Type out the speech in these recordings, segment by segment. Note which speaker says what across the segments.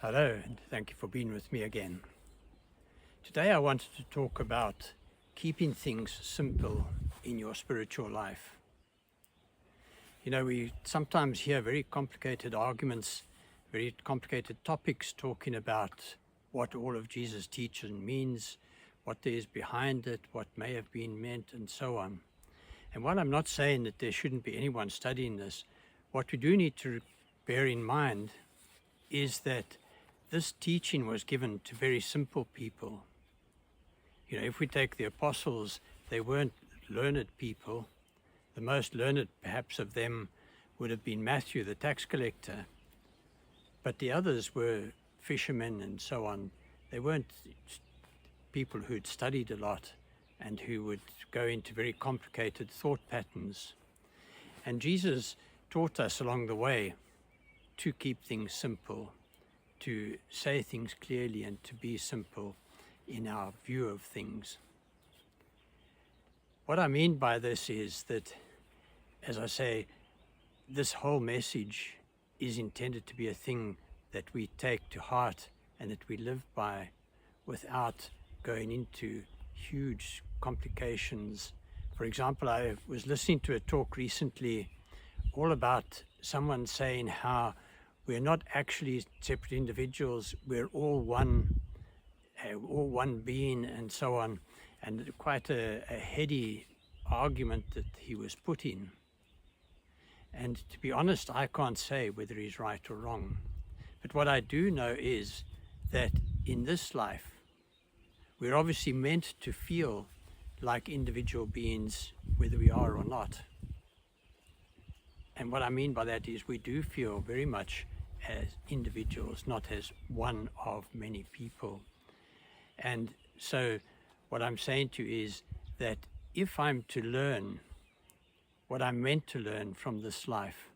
Speaker 1: Hello, and thank you for being with me again. Today I wanted to talk about keeping things simple in your spiritual life. You know, we sometimes hear very complicated arguments, very complicated topics talking about what all of Jesus' teaching means, what there is behind it, what may have been meant, and so on. And while I'm not saying that there shouldn't be anyone studying this, what we do need to bear in mind is that this teaching was given to very simple people. You know, if we take the apostles, they weren't learned people. The most learned, perhaps, of them would have been Matthew, the tax collector. But the others were fishermen and so on. They weren't people who'd studied a lot and who would go into very complicated thought patterns. And Jesus taught us along the way to keep things simple, to say things clearly and to be simple in our view of things. What I mean by this is that, as I say, this whole message is intended to be a thing that we take to heart and that we live by without going into huge complications. For example, I was listening to a talk recently all about someone saying how we're not actually separate individuals, we're all one being and so on, and quite a heady argument that he was putting. And to be honest, I can't say whether he's right or wrong. But what I do know is that in this life, we're obviously meant to feel like individual beings, whether we are or not. And what I mean by that is we do feel very much as individuals, not as one of many people. And so what I'm saying to you is that if I'm to learn what I'm meant to learn from this life,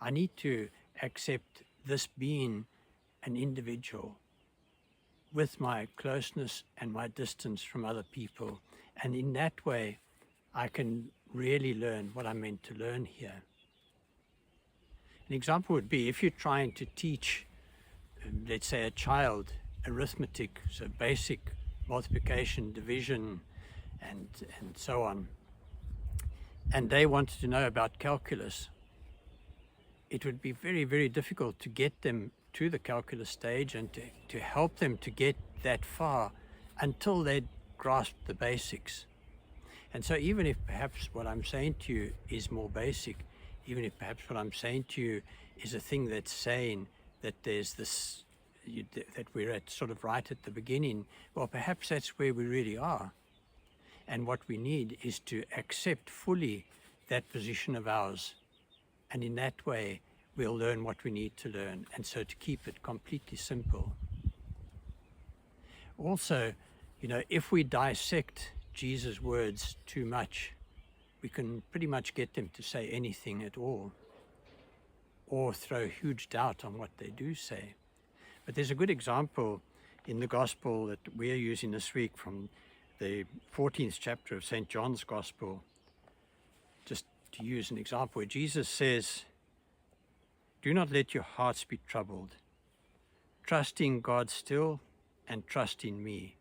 Speaker 1: I need to accept this being an individual with my closeness and my distance from other people. And in that way, I can really learn what I'm meant to learn here. An example would be if you're trying to teach, let's say, a child arithmetic, so basic multiplication, division, and so on, and they wanted to know about calculus, it would be very, very difficult to get them to the calculus stage and to help them to get that far until they'd grasped the basics. And so even if perhaps what I'm saying to you is more basic, even if perhaps what I'm saying to you is a thing that's saying that there's this, that we're at sort of right at the beginning, well, perhaps that's where we really are. And what we need is to accept fully that position of ours. And in that way, we'll learn what we need to learn. And so to keep it completely simple. Also, you know, if we dissect Jesus' words too much, we can pretty much get them to say anything at all, or throw huge doubt on what they do say. But there's a good example in the gospel that we are using this week from the 14th chapter of St. John's Gospel, just to use an example, where Jesus says, "Do not let your hearts be troubled. Trust in God still and trust in me.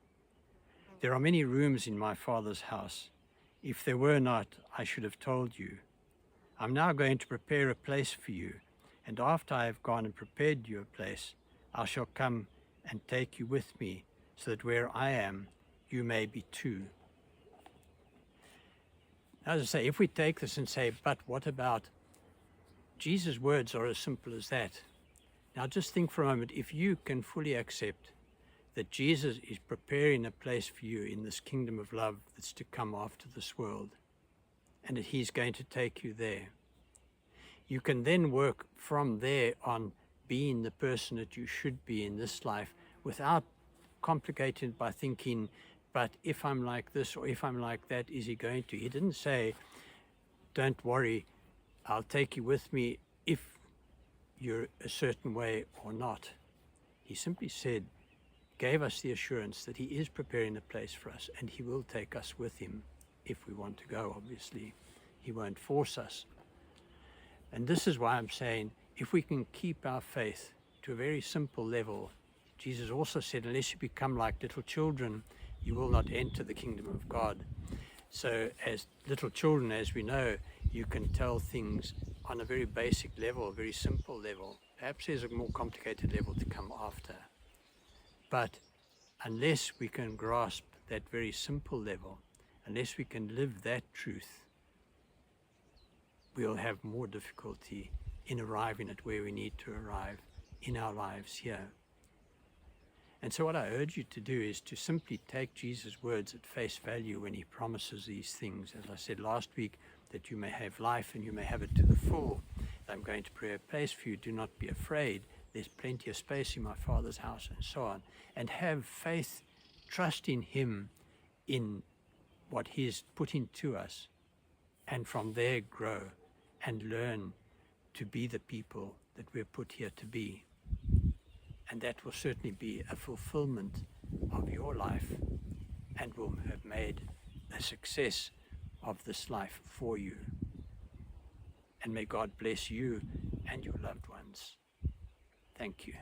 Speaker 1: There are many rooms in my Father's house. If there were not, I should have told you. I'm now going to prepare a place for you, and after I have gone and prepared you a place, I shall come and take you with me, so that where I am, you may be too." As I say, if we take this and say, but what about Jesus' words are as simple as that. Now just think for a moment, if you can fully accept that Jesus is preparing a place for you in this kingdom of love that's to come after this world, and that he's going to take you there, you can then work from there on being the person that you should be in this life without complicating it by thinking, but if I'm like this or if I'm like that, is he going to? He didn't say, don't worry, I'll take you with me if you're a certain way or not. He simply said, gave us the assurance that he is preparing a place for us and he will take us with him if we want to go, obviously. He won't force us. And this is why I'm saying, if we can keep our faith to a very simple level. Jesus also said, unless you become like little children, you will not enter the kingdom of God. So as little children, as we know, you can tell things on a very basic level, a very simple level. Perhaps there's a more complicated level to come after. But unless we can grasp that very simple level, unless we can live that truth, we'll have more difficulty in arriving at where we need to arrive in our lives here. And so what I urge you to do is to simply take Jesus' words at face value when he promises these things. As I said last week, that you may have life and you may have it to the full. I'm going to prepare a place for you. Do not be afraid. There's plenty of space in my Father's house, and so on. And have faith, trust in him, in what he has put into us. And from there grow and learn to be the people that we're put here to be. And that will certainly be a fulfillment of your life and will have made a success of this life for you. And may God bless you and your loved ones. Thank you.